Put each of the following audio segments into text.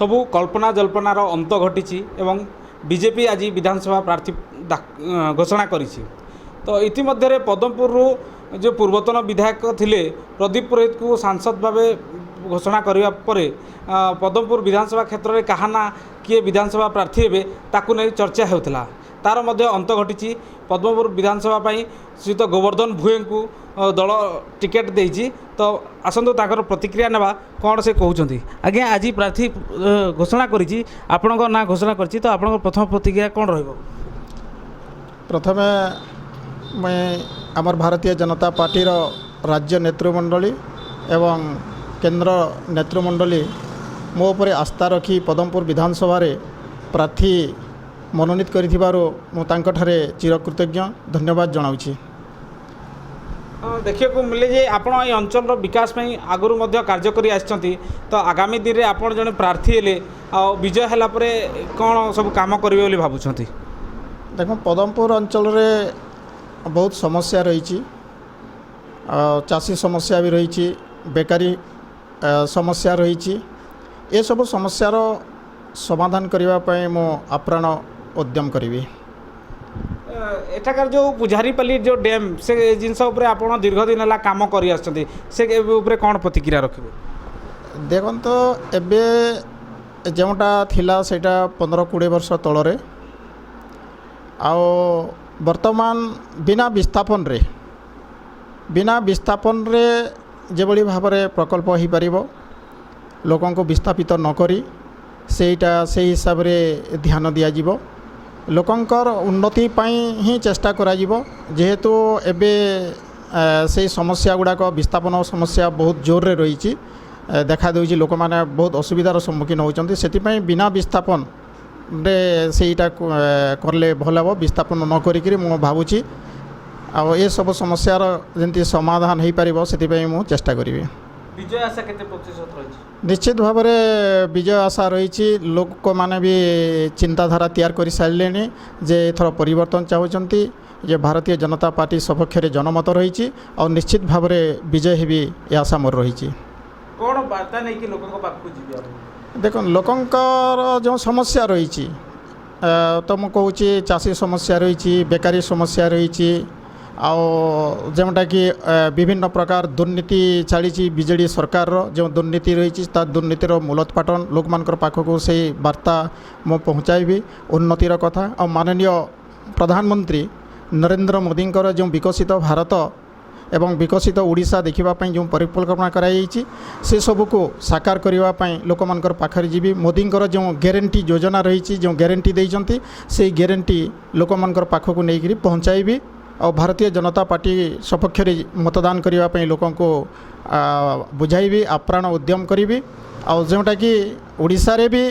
सबू कल्पना जल्पनार अंत घटी एवं बीजेपी आज विधानसभा प्रार्थी घोषणा करी। तो इतिमध्य पदमपुर जो पूर्वतन विधायक थिले प्रदीप पुरोहित को सांसद भाव घोषणा करने पर पदमपुर विधानसभा क्षेत्र में कहाना किए विधानसभा प्रार्थी हे ताकू नहीं चर्चा होता तार मध्य अंत घटी। पद्मपुर विधानसभा श्रीयुत गोवर्धन भुए को दल टिकेट देती। तो आसतु ताकर प्रतिक्रिया नेबा कौन से कहते आज्ञा आज प्रार्थी घोषणा करी आपण ना घोषणा कर तो आप प्रथम प्रतिक्रिया कौन रहिबो? प्रथमे मैं आमर भारतीय जनता पार्टी राज्य नेतृमंडली एवं केंद्र नेतृमंडली मो उपरे आस्था रखी पदमपुर विधानसभा रे प्रार्थी मनोनीत करिथिबारो मु तांकठारे चिरकृतज्ञ धन्यवाद जनाउछि। देखिए को मिले जे आपण ए अंचल विकास में आगुरी मध्य कार्य करी आछंती। तो आगामी दिन रे आपण जने प्रार्थी हेले आ विजय हला परे कोन सब काम करिवे बोली भाबुछंती? देखो पदमपुर अंचल रे बहुत समस्या रही, चाषी समस्या भी रही, बेकारी समस्या रही। ये सब समस्यार समाधान करने मो आप्राण उद्यम करी। एठाकार जो पुजारीपल्ली जो डैम से जिनस आप दीर्घ दिन है कम कर कौन प्रतिक्रिया रखिए? देखो तो एबे जोटा थिला सेटा 15-20 वर्ष तलरे आओ वर्तमान बिना विस्थापन रे जेबली भाव में प्रकल्प हो पार लोकों को विस्थापित नकरी सेटा से हिसाब रे ध्यान दिया जीवो लोकंकर उन्नति पाई ही चेष्टा करा जीवो। जेहेतु एबे से समस्या गुड़ाक विस्थापन समस्या बहुत जोर रे रही देखा देउछि लोक माने बहुत असुविधार सम्मुखीन होउछन्ति। सेतिपई बिना विस्थापन रे सेटा करले भल हे विस्थापन न करिकरी मु भाबुछि आ ये सब समस्यार जेंति समाधान हो पार से मु चेष्टा करी। विजय आशा केते प्रतिशत रही? निश्चित भाव में विजय आशा रही। लोक मैंने भी चिंताधारा तैयार कर सारे जे एथर परिवर्तन चाहती जे भारतीय जनता पार्टी सपक्ष जनमत रही और निश्चित भाव में विजय हेबी ये आशा मोर रही। कौन वार्ता नहीं कि लोकों पाखु जीवे? देखो लोकंकर जो समस्या रही तो मु कहूँ चाषी समस्या रही, बेकारी समस्या रही आउ जोटा कि विभिन्न प्रकार दुर्नीति चली बीजेडी सरकार जो दुर्नीति रही दुर्नीतिर मूलोत्पाटन लोक मानकर पाखक से वार्ता मु पहुँचाइबी उन्नतिर कथा और माननीय प्रधानमंत्री नरेंद्र मोदी जो विकसित भारत एवं विकसित ओडिशा देखापी जो परिकल्पना कराई से सबको साकार करने लोक मानकर पाखरे जीवी। मोदी जो ग्यारंटी योजना रही जो ग्यारंटी देइचंती से ग्यारंटी लोक मानकर पाखक नहीं पहुँचाइबी और भारतीय जनता पार्टी सपक्ष मतदान करने लोकों को बुझाइबी आप्राण उद्यम करी और जोटा कि ओडिशा रे भी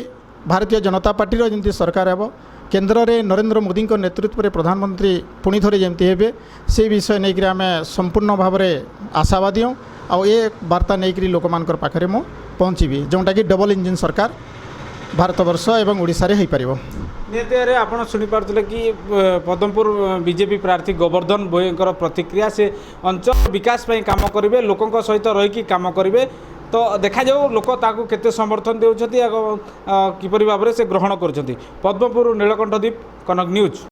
भारतीय जनता पार्टी जमी सरकार हे केन्द्र में नरेंद्र मोदी नेतृत्व में प्रधानमंत्री पुणी थे जमी हे से विषय नहीं आम संपूर्ण भाव में आशावादी और ये वार्ता नहीं लोक मानकर पाखरे मु पहुँची जोटा कि डबल इंजिन सरकार भारत वर्ष एवं ओडिशा रे हो पार। निहत आप शुणिपारे कि पदमपुर बीजेपी प्रार्थी गोवर्धन भोईकर प्रतिक्रिया से अंचल विकास ପାଇଁ काम करेंगे लोकों सहित रहीकि काम करेंगे। तो देखा जाऊ लोक ताकू केते समर्थन देउछथि किपरि भाव से ग्रहण कर। पद्मपुर नीलकंठ द्वीप कनक न्यूज।